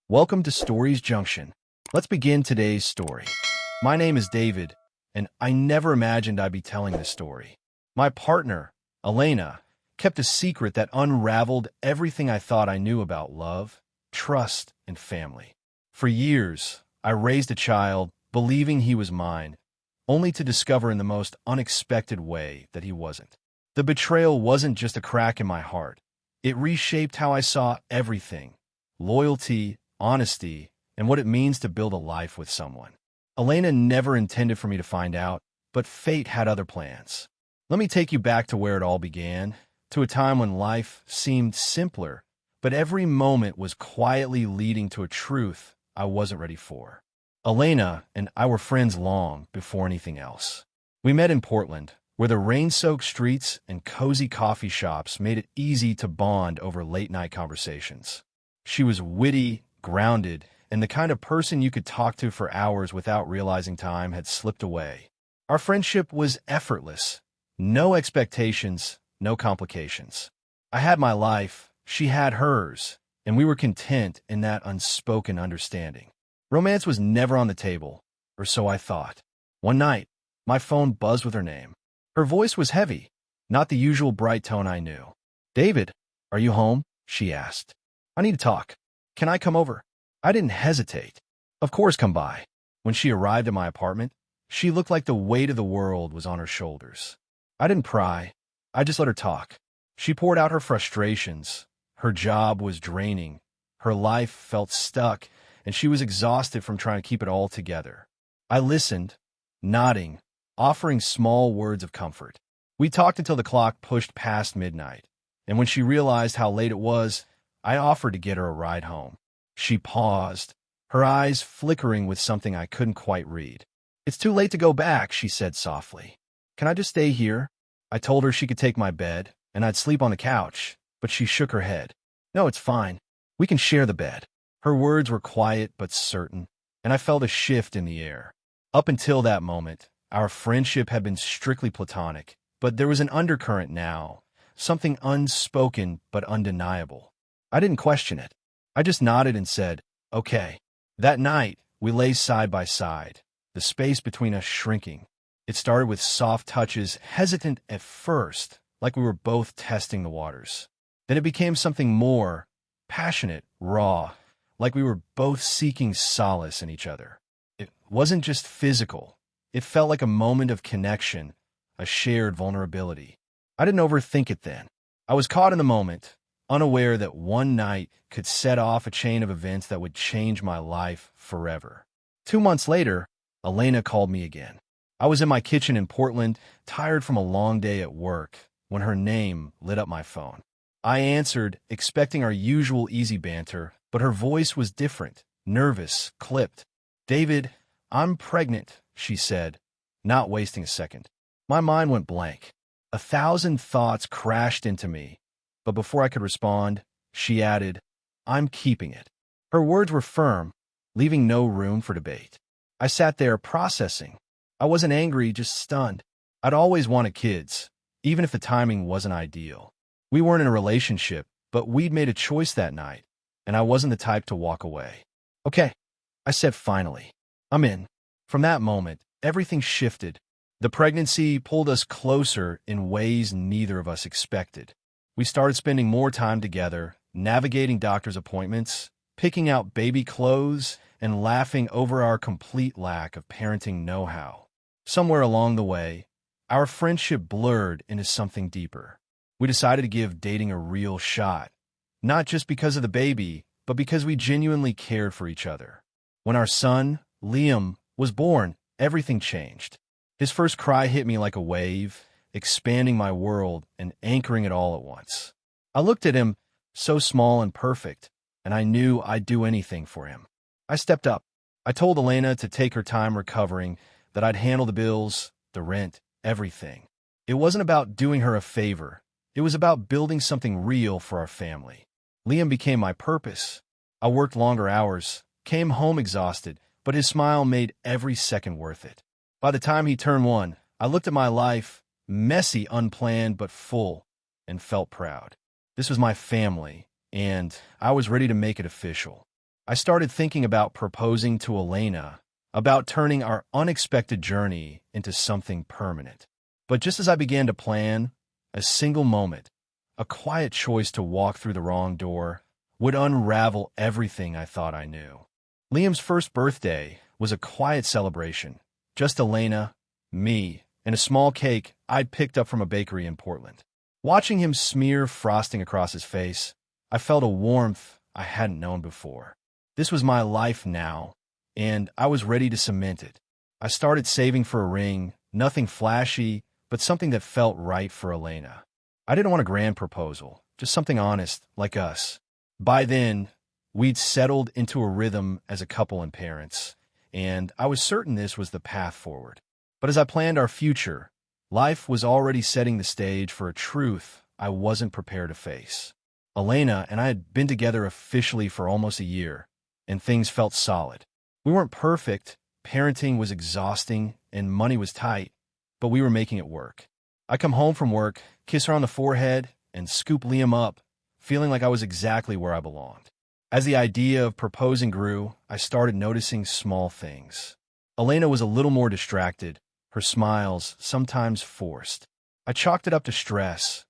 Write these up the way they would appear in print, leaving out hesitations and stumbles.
Welcome to Stories Junction. Let's begin today's story. My name is David, and I never imagined I'd be telling this story. My partner, Elena, kept a secret that unraveled everything I thought I knew about love, trust, and family. For years, I raised a child believing he was mine, only to discover in the most unexpected way that he wasn't. The betrayal wasn't just a crack in my heart. It reshaped how I saw everything: loyalty, honesty, and what it means to build a life with someone. Elena never intended for me to find out, but fate had other plans. Let me take you back to where it all began, to a time when life seemed simpler, but every moment was quietly leading to a truth I wasn't ready for. Elena and I were friends long before anything else. We met in Portland, where the rain-soaked streets and cozy coffee shops made it easy to bond over late-night conversations. She was witty, grounded, and the kind of person you could talk to for hours without realizing time had slipped away. Our friendship was effortless. No expectations, no complications. I had my life, she had hers, and we were content in that unspoken understanding. Romance was never on the table, or so I thought. One night, my phone buzzed with her name. Her voice was heavy, not the usual bright tone I knew. "David, are you home?" she asked. "I need to talk. Can I come over?" I didn't hesitate. "Of course, come by." When she arrived at my apartment, she looked like the weight of the world was on her shoulders. I didn't pry. I just let her talk. She poured out her frustrations. Her job was draining. Her life felt stuck, and she was exhausted from trying to keep it all together. I listened, nodding, offering small words of comfort. We talked until the clock pushed past midnight, and when she realized how late it was, I offered to get her a ride home. She paused, her eyes flickering with something I couldn't quite read. "It's too late to go back," she said softly. "Can I just stay here?" I told her she could take my bed, and I'd sleep on the couch, but she shook her head. "No, it's fine. We can share the bed." Her words were quiet but certain, and I felt a shift in the air. Up until that moment, our friendship had been strictly platonic, but there was an undercurrent now, something unspoken but undeniable. I didn't question it. I just nodded and said, "Okay." That night, we lay side by side, the space between us shrinking. It started with soft touches, hesitant at first, like we were both testing the waters. Then it became something more, passionate, raw, like we were both seeking solace in each other. It wasn't just physical. It felt like a moment of connection, a shared vulnerability. I didn't overthink it then. I was caught in the moment, unaware that one night could set off a chain of events that would change my life forever. 2 months later, Elena called me again. I was in my kitchen in Portland, tired from a long day at work, when her name lit up my phone. I answered, expecting our usual easy banter, but her voice was different, nervous, clipped. "David, I'm pregnant," she said, not wasting a second. My mind went blank. 1,000 thoughts crashed into me, but before I could respond, she added, "I'm keeping it." Her words were firm, leaving no room for debate. I sat there processing. I wasn't angry, just stunned. I'd always wanted kids, even if the timing wasn't ideal. We weren't in a relationship, but we'd made a choice that night, and I wasn't the type to walk away. "Okay," I said finally. "I'm in." From that moment, everything shifted. The pregnancy pulled us closer in ways neither of us expected. We started spending more time together, navigating doctor's appointments, picking out baby clothes, and laughing over our complete lack of parenting know-how. Somewhere along the way, our friendship blurred into something deeper. We decided to give dating a real shot, not just because of the baby, but because we genuinely cared for each other. When our son, Liam, was born, everything changed. His first cry hit me like a wave, expanding my world and anchoring it all at once. I looked at him, so small and perfect, and I knew I'd do anything for him. I stepped up. I told Elena to take her time recovering, that I'd handle the bills, the rent, everything. It wasn't about doing her a favor. It was about building something real for our family. Liam became my purpose. I worked longer hours, came home exhausted, but his smile made every second worth it. By the time he turned 1, I looked at my life, messy, unplanned, but full, and felt proud. This was my family, and I was ready to make it official. I started thinking about proposing to Elena, about turning our unexpected journey into something permanent. But just as I began to plan, a single moment, a quiet choice to walk through the wrong door, would unravel everything I thought I knew. Liam's first birthday was a quiet celebration, just Elena, me, and a small cake I'd picked up from a bakery in Portland. Watching him smear frosting across his face, I felt a warmth I hadn't known before. This was my life now, and I was ready to cement it. I started saving for a ring, nothing flashy, but something that felt right for Elena. I didn't want a grand proposal, just something honest, like us. By then, we'd settled into a rhythm as a couple and parents, and I was certain this was the path forward. But as I planned our future, life was already setting the stage for a truth I wasn't prepared to face. Elena and I had been together officially for almost a year, and things felt solid. We weren't perfect, parenting was exhausting, and money was tight, but we were making it work. I come home from work, kiss her on the forehead, and scoop Liam up, feeling like I was exactly where I belonged. As the idea of proposing grew, I started noticing small things. Elena was a little more distracted, her smiles sometimes forced. I chalked it up to stress.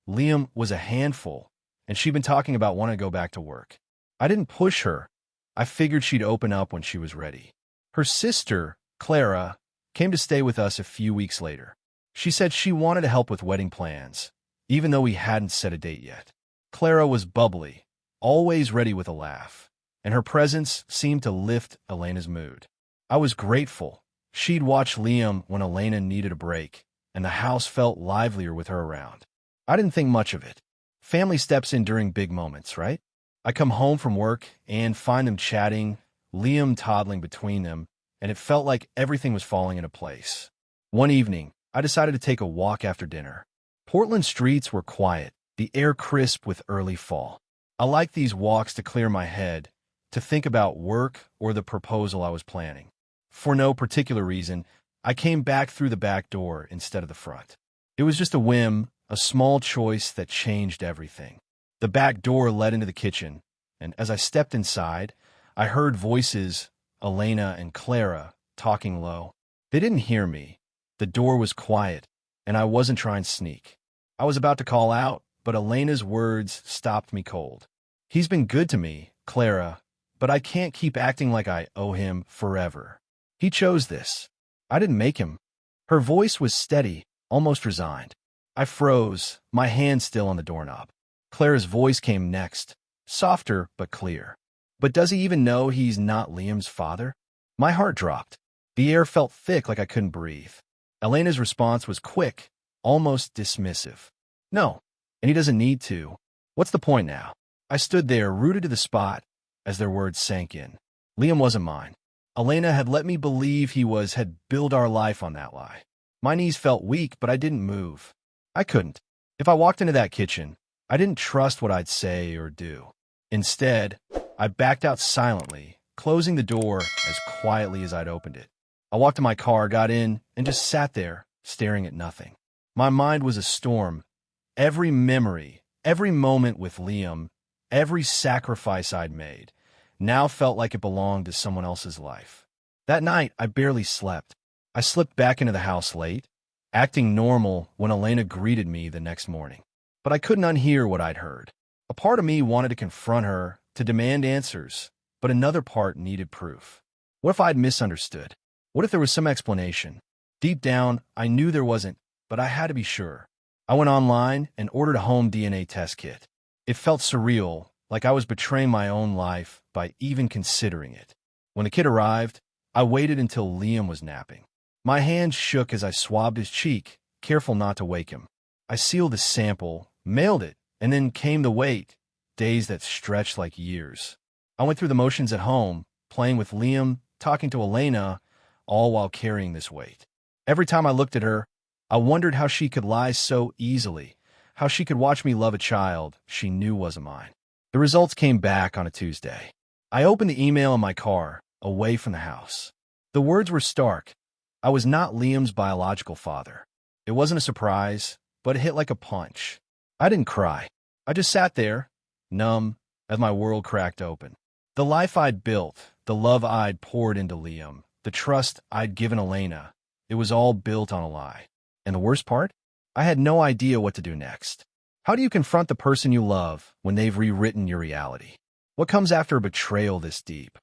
Liam was a handful, and she'd been talking about wanting to go back to work. I didn't push her. I figured she'd open up when she was ready. Her sister, Clara, came to stay with us a few weeks later. She said she wanted to help with wedding plans, even though we hadn't set a date yet. Clara was bubbly, always ready with a laugh, and her presence seemed to lift Elena's mood. I was grateful. She'd watch Liam when Elena needed a break, and the house felt livelier with her around. I didn't think much of it. Family steps in during big moments, right? I come home from work and find them chatting, Liam toddling between them, and it felt like everything was falling into place. One evening, I decided to take a walk after dinner. Portland streets were quiet, the air crisp with early fall. I liked these walks to clear my head, to think about work or the proposal I was planning. For no particular reason, I came back through the back door instead of the front. It was just a whim, a small choice that changed everything. The back door led into the kitchen, and as I stepped inside, I heard voices, Elena and Clara, talking low. They didn't hear me. The door was quiet, and I wasn't trying to sneak. I was about to call out, but Elena's words stopped me cold. He's been good to me, Clara, but I can't keep acting like I owe him forever. He chose this. I didn't make him. Her voice was steady, almost resigned. I froze, my hand still on the doorknob. Clara's voice came next, softer but clear. But does he even know he's not Liam's father? My heart dropped. The air felt thick like I couldn't breathe. Elena's response was quick, almost dismissive. No, and he doesn't need to. What's the point now? I stood there, rooted to the spot, as their words sank in. Liam wasn't mine. Elena had let me believe had built our life on that lie. My knees felt weak, but I didn't move. I couldn't. If I walked into that kitchen, I didn't trust what I'd say or do. Instead, I backed out silently, closing the door as quietly as I'd opened it. I walked to my car, got in, and just sat there, staring at nothing. My mind was a storm. Every memory, every moment with Liam, every sacrifice I'd made, now felt like it belonged to someone else's life. That night, I barely slept. I slipped back into the house late, acting normal when Elena greeted me the next morning. But I couldn't unhear what I'd heard. A part of me wanted to confront her, to demand answers, but another part needed proof. What if I'd misunderstood? What if there was some explanation? Deep down, I knew there wasn't, but I had to be sure. I went online and ordered a home DNA test kit. It felt surreal, like I was betraying my own life by even considering it. When the kit arrived, I waited until Liam was napping. My hand shook as I swabbed his cheek, careful not to wake him. I sealed the sample, mailed it, and then came the wait, days that stretched like years. I went through the motions at home, playing with Liam, talking to Elena, all while carrying this weight. Every time I looked at her, I wondered how she could lie so easily, how she could watch me love a child she knew wasn't mine. The results came back on a Tuesday. I opened the email in my car, away from the house. The words were stark. I was not Liam's biological father. It wasn't a surprise, but it hit like a punch. I didn't cry. I just sat there, numb, as my world cracked open. The life I'd built, the love I'd poured into Liam, the trust I'd given Elena, it was all built on a lie. And the worst part? I had no idea what to do next. How do you confront the person you love when they've rewritten your reality? What comes after a betrayal this deep?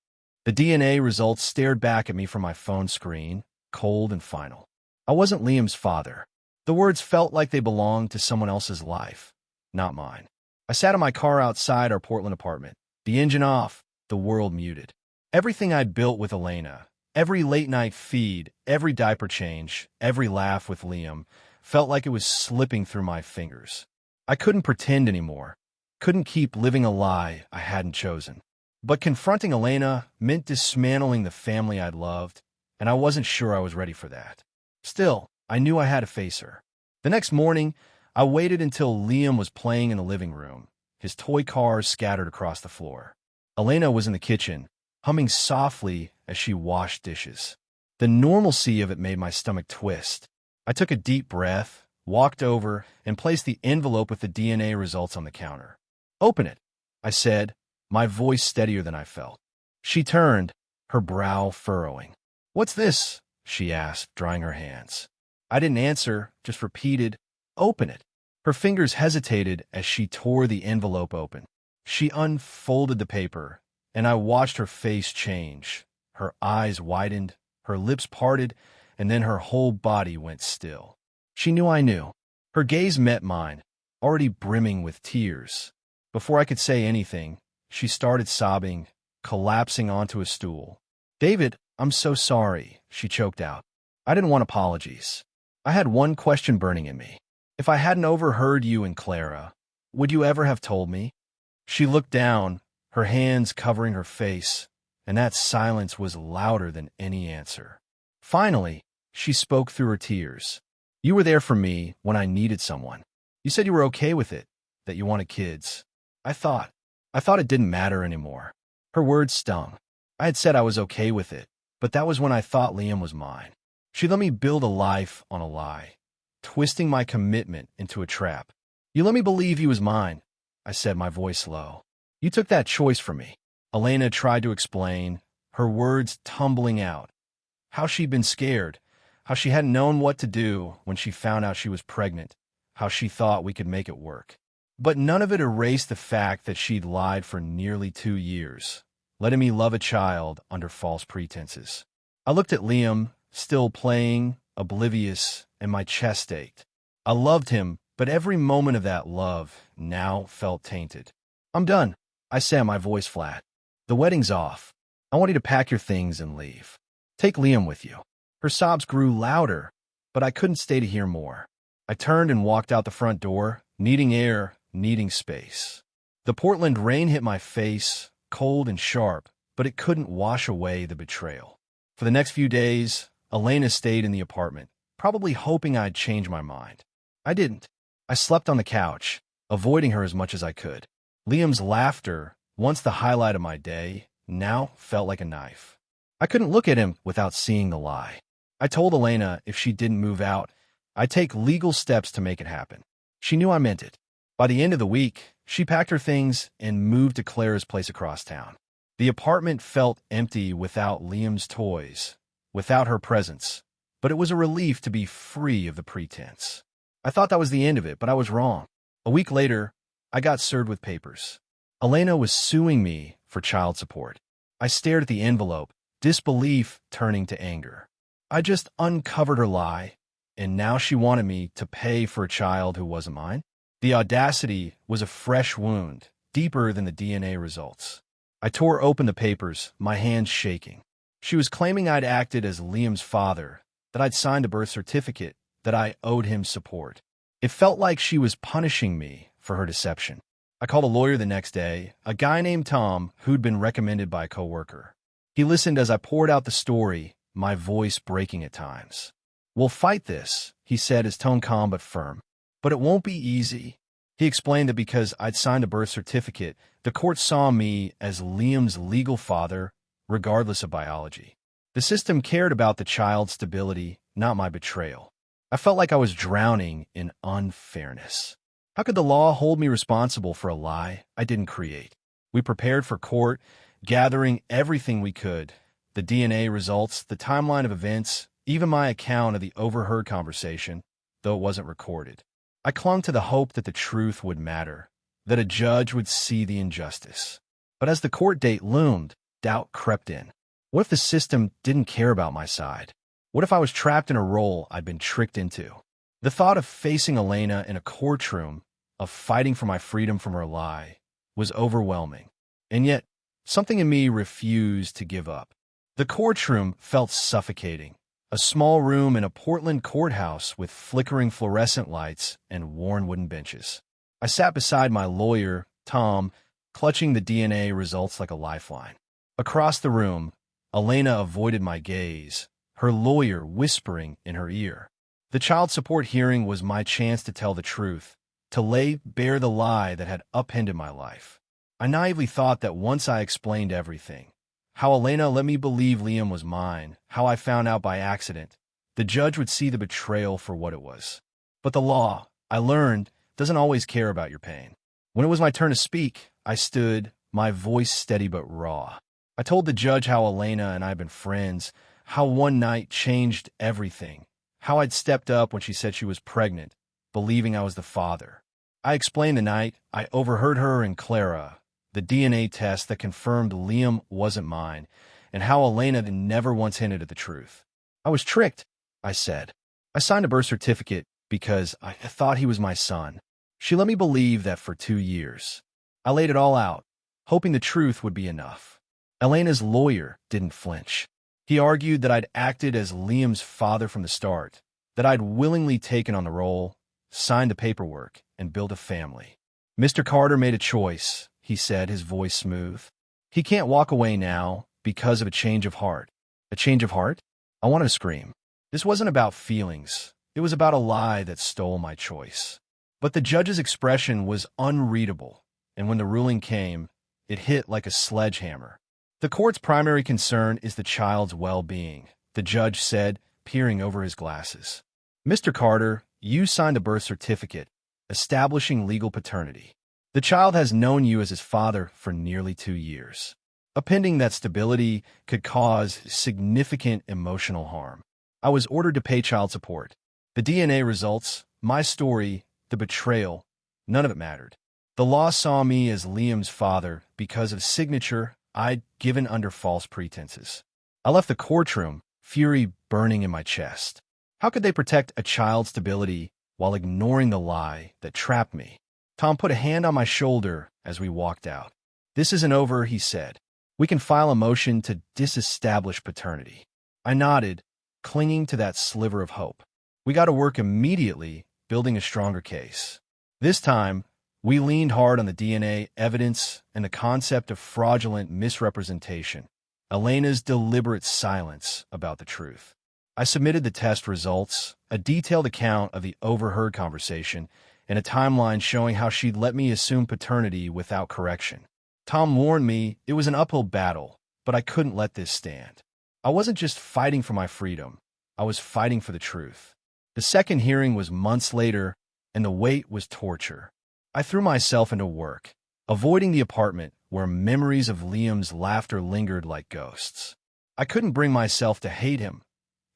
The DNA results stared back at me from my phone screen, cold and final. I wasn't Liam's father. The words felt like they belonged to someone else's life, not mine. I sat in my car outside our Portland apartment, the engine off, the world muted. Everything I'd built with Elena, every late-night feed, every diaper change, every laugh with Liam, felt like it was slipping through my fingers. I couldn't pretend anymore. Couldn't keep living a lie I hadn't chosen. But confronting Elena meant dismantling the family I'd loved, and I wasn't sure I was ready for that. Still, I knew I had to face her. The next morning, I waited until Liam was playing in the living room, his toy cars scattered across the floor. Elena was in the kitchen, humming softly as she washed dishes. The normalcy of it made my stomach twist. I took a deep breath, walked over, and placed the envelope with the DNA results on the counter. "Open it," I said, my voice steadier than I felt. She turned, her brow furrowing. "What's this?" she asked, drying her hands. I didn't answer, just repeated, "Open it." Her fingers hesitated as she tore the envelope open. She unfolded the paper, and I watched her face change. Her eyes widened, her lips parted, and then her whole body went still. She knew I knew. Her gaze met mine, already brimming with tears. Before I could say anything, she started sobbing, collapsing onto a stool. "David, I'm so sorry," she choked out. I didn't want apologies. I had one question burning in me. If I hadn't overheard you and Clara, would you ever have told me? She looked down, her hands covering her face, and that silence was louder than any answer. Finally, she spoke through her tears. "You were there for me when I needed someone. You said you were okay with it, that you wanted kids. I thought it didn't matter anymore." Her words stung. I had said I was okay with it, but that was when I thought Liam was mine. She let me build a life on a lie, twisting my commitment into a trap. "You let me believe he was mine," I said, my voice low. "You took that choice from me." Elena tried to explain, her words tumbling out. How she'd been scared, how she hadn't known what to do when she found out she was pregnant, how she thought we could make it work. But none of it erased the fact that she'd lied for nearly 2 years, letting me love a child under false pretenses. I looked at Liam, still playing, oblivious, and my chest ached. I loved him, but every moment of that love now felt tainted. "I'm done," I said, my voice flat. "The wedding's off. I want you to pack your things and leave. Take Liam with you." Her sobs grew louder, but I couldn't stay to hear more. I turned and walked out the front door, needing air, needing space. The Portland rain hit my face, cold and sharp, but it couldn't wash away the betrayal. For the next few days, Elena stayed in the apartment, probably hoping I'd change my mind. I didn't. I slept on the couch, avoiding her as much as I could. Liam's laughter, once the highlight of my day, now felt like a knife. I couldn't look at him without seeing the lie. I told Elena if she didn't move out, I'd take legal steps to make it happen. She knew I meant it. By the end of the week, she packed her things and moved to Clara's place across town. The apartment felt empty without Liam's toys, without her presence, but it was a relief to be free of the pretense. I thought that was the end of it, but I was wrong. A week later, I got served with papers. Elena was suing me for child support. I stared at the envelope, disbelief turning to anger. I just uncovered her lie, and now she wanted me to pay for a child who wasn't mine? The audacity was a fresh wound, deeper than the DNA results. I tore open the papers, my hands shaking. She was claiming I'd acted as Liam's father, that I'd signed a birth certificate, that I owed him support. It felt like she was punishing me for her deception. I called a lawyer the next day, a guy named Tom who'd been recommended by a coworker. He listened as I poured out the story, my voice breaking at times. "We'll fight this," he said, his tone calm but firm. "But it won't be easy." He explained that because I'd signed a birth certificate, the court saw me as Liam's legal father, regardless of biology. The system cared about the child's stability, not my betrayal. I felt like I was drowning in unfairness. How could the law hold me responsible for a lie I didn't create? We prepared for court, gathering everything we could, the DNA results, the timeline of events, even my account of the overheard conversation, though it wasn't recorded. I clung to the hope that the truth would matter, that a judge would see the injustice. But as the court date loomed, doubt crept in. What if the system didn't care about my side? What if I was trapped in a role I'd been tricked into? The thought of facing Elena in a courtroom, of fighting for my freedom from her lie, was overwhelming. And yet, something in me refused to give up. The courtroom felt suffocating. A small room in a Portland courthouse with flickering fluorescent lights and worn wooden benches. I sat beside my lawyer, Tom, clutching the DNA results like a lifeline. Across the room, Elena avoided my gaze, her lawyer whispering in her ear. The child support hearing was my chance to tell the truth, to lay bare the lie that had upended my life. I naively thought that once I explained everything, how Elena let me believe Liam was mine, how I found out by accident, the judge would see the betrayal for what it was. But the law, I learned, doesn't always care about your pain. When it was my turn to speak, I stood, my voice steady but raw. I told the judge how Elena and I had been friends, how one night changed everything, how I'd stepped up when she said she was pregnant, believing I was the father. I explained the night I overheard her and Clara, the DNA test that confirmed Liam wasn't mine, and how Elena had never once hinted at the truth. I was tricked, I said. I signed a birth certificate because I thought he was my son. She let me believe that for 2 years. I laid it all out, hoping the truth would be enough. Elena's lawyer didn't flinch. He argued that I'd acted as Liam's father from the start, that I'd willingly taken on the role, signed the paperwork, and built a family. Mr. Carter made a choice, he said, his voice smooth. He can't walk away now because of a change of heart. A change of heart? I wanted to scream. This wasn't about feelings. It was about a lie that stole my choice. But the judge's expression was unreadable, and when the ruling came, it hit like a sledgehammer. The court's primary concern is the child's well-being, the judge said, peering over his glasses. Mr. Carter, you signed a birth certificate, establishing legal paternity. The child has known you as his father for nearly 2 years. Appending that stability could cause significant emotional harm. I was ordered to pay child support. The DNA results, my story, the betrayal, none of it mattered. The law saw me as Liam's father because of signature I'd given under false pretenses. I left the courtroom, fury burning in my chest. How could they protect a child's stability while ignoring the lie that trapped me? Tom put a hand on my shoulder as we walked out. This isn't over, he said. We can file a motion to disestablish paternity. I nodded, clinging to that sliver of hope. We got to work immediately, building a stronger case. This time, we leaned hard on the DNA evidence and the concept of fraudulent misrepresentation, Elena's deliberate silence about the truth. I submitted the test results, a detailed account of the overheard conversation, and a timeline showing how she'd let me assume paternity without correction. Tom warned me it was an uphill battle, but I couldn't let this stand. I wasn't just fighting for my freedom, I was fighting for the truth. The second hearing was months later, and the wait was torture. I threw myself into work, avoiding the apartment where memories of Liam's laughter lingered like ghosts. I couldn't bring myself to hate him.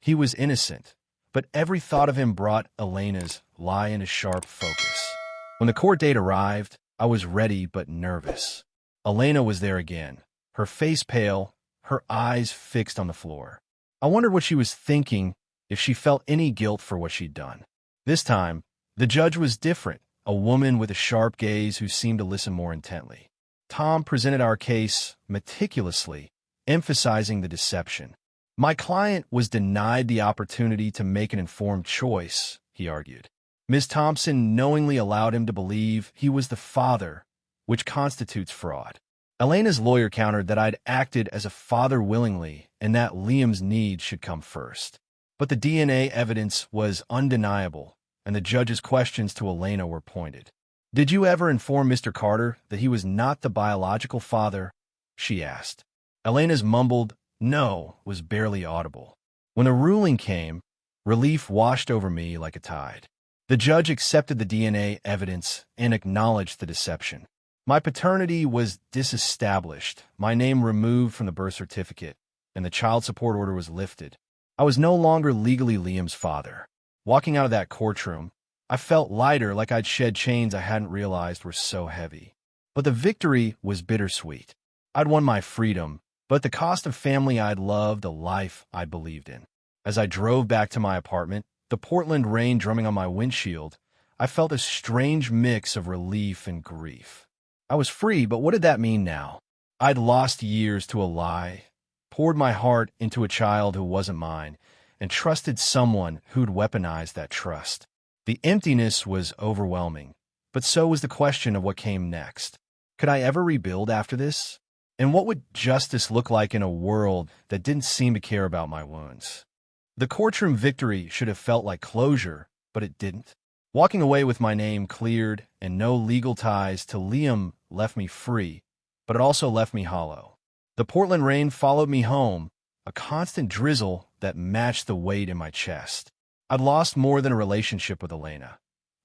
He was innocent, but every thought of him brought Elena's lie into sharp focus. When the court date arrived, I was ready but nervous. Elena was there again, her face pale, her eyes fixed on the floor. I wondered what she was thinking, if she felt any guilt for what she'd done. This time, the judge was different, a woman with a sharp gaze who seemed to listen more intently. Tom presented our case meticulously, emphasizing the deception. My client was denied the opportunity to make an informed choice, he argued. Ms. Thompson knowingly allowed him to believe he was the father, which constitutes fraud. Elena's lawyer countered that I'd acted as a father willingly and that Liam's needs should come first. But the DNA evidence was undeniable, and the judge's questions to Elena were pointed. Did you ever inform Mr. Carter that he was not the biological father? She asked. Elena's mumbled no was barely audible. When the ruling came, relief washed over me like a tide. The judge accepted the DNA evidence and acknowledged the deception. My paternity was disestablished, my name removed from the birth certificate, and the child support order was lifted. I was no longer legally Liam's father. Walking out of that courtroom, I felt lighter, like I'd shed chains I hadn't realized were so heavy. But the victory was bittersweet. I'd won my freedom, but at the cost of family I'd loved, a life I believed in. As I drove back to my apartment, the Portland rain drumming on my windshield, I felt a strange mix of relief and grief. I was free, but what did that mean now? I'd lost years to a lie, poured my heart into a child who wasn't mine, and trusted someone who'd weaponized that trust. The emptiness was overwhelming, but so was the question of what came next. Could I ever rebuild after this? And what would justice look like in a world that didn't seem to care about my wounds? The courtroom victory should have felt like closure, but it didn't. Walking away with my name cleared and no legal ties to Liam left me free, but it also left me hollow. The Portland rain followed me home, a constant drizzle that matched the weight in my chest. I'd lost more than a relationship with Elena.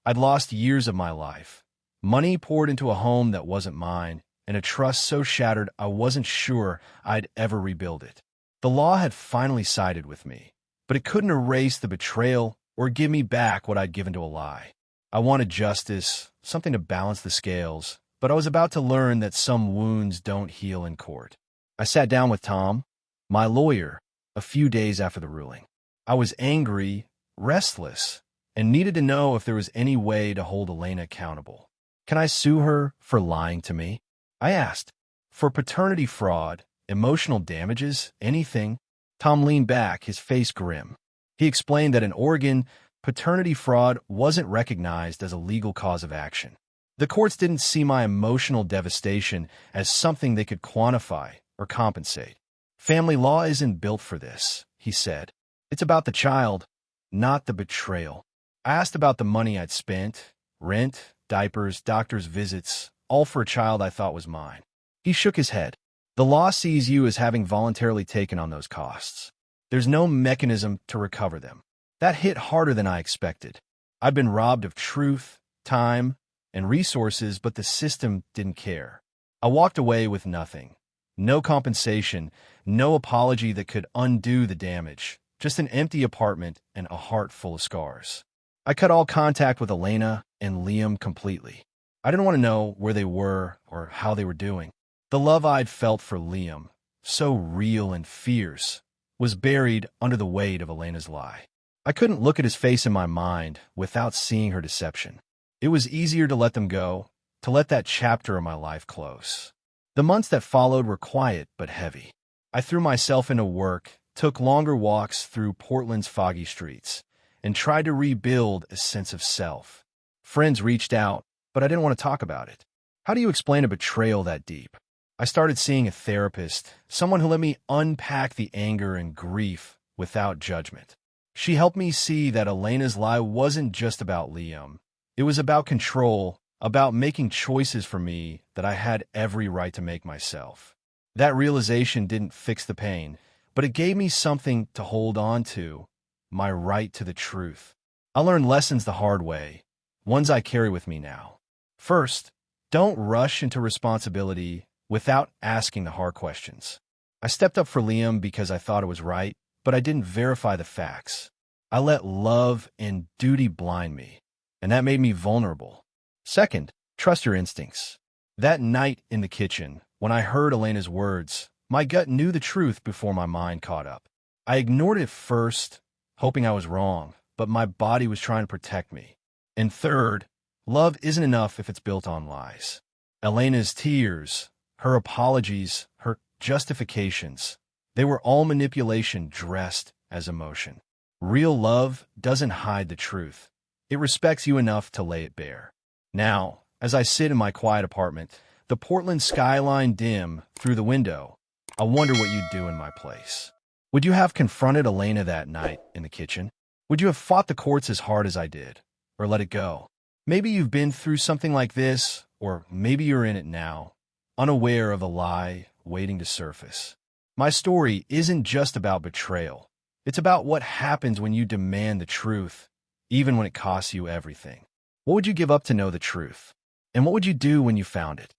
I'd lost years of my life, money poured into a home that wasn't mine, and a trust so shattered I wasn't sure I'd ever rebuild it. The law had finally sided with me, but it couldn't erase the betrayal or give me back what I'd given to a lie. I wanted justice, something to balance the scales, but I was about to learn that some wounds don't heal in court. I sat down with Tom, my lawyer, a few days after the ruling. I was angry, restless, and needed to know if there was any way to hold Elena accountable. Can I sue her for lying to me? I asked. For paternity fraud, emotional damages, anything? Tom leaned back, his face grim. He explained that in Oregon, paternity fraud wasn't recognized as a legal cause of action. The courts didn't see my emotional devastation as something they could quantify or compensate. Family law isn't built for this, he said. It's about the child, not the betrayal. I asked about the money I'd spent, rent, diapers, doctor's visits, all for a child I thought was mine. He shook his head. The law sees you as having voluntarily taken on those costs. There's no mechanism to recover them. That hit harder than I expected. I'd been robbed of truth, time, and resources, but the system didn't care. I walked away with nothing. No compensation, no apology that could undo the damage, just an empty apartment and a heart full of scars. I cut all contact with Elena and Liam completely. I didn't want to know where they were or how they were doing. The love I'd felt for Liam, so real and fierce, was buried under the weight of Elena's lie. I couldn't look at his face in my mind without seeing her deception. It was easier to let them go, to let that chapter of my life close. The months that followed were quiet but heavy. I threw myself into work, took longer walks through Portland's foggy streets, and tried to rebuild a sense of self. Friends reached out, but I didn't want to talk about it. How do you explain a betrayal that deep? I started seeing a therapist, someone who let me unpack the anger and grief without judgment. She helped me see that Elena's lie wasn't just about Liam. It was about control, about making choices for me that I had every right to make myself. That realization didn't fix the pain, but it gave me something to hold on to, my right to the truth. I learned lessons the hard way, ones I carry with me now. First, don't rush into responsibility without asking the hard questions. I stepped up for Liam because I thought it was right, but I didn't verify the facts. I let love and duty blind me, and that made me vulnerable. Second, trust your instincts. That night in the kitchen, when I heard Elena's words, my gut knew the truth before my mind caught up. I ignored it first, hoping I was wrong, but my body was trying to protect me. And third, love isn't enough if it's built on lies. Elena's tears, her apologies, her justifications, they were all manipulation dressed as emotion. Real love doesn't hide the truth. It respects you enough to lay it bare. Now, as I sit in my quiet apartment, the Portland skyline dim through the window, I wonder what you'd do in my place. Would you have confronted Elena that night in the kitchen? Would you have fought the courts as hard as I did, or let it go? Maybe you've been through something like this, or maybe you're in it now, unaware of a lie waiting to surface. My story isn't just about betrayal. It's about what happens when you demand the truth, even when it costs you everything. What would you give up to know the truth? And what would you do when you found it?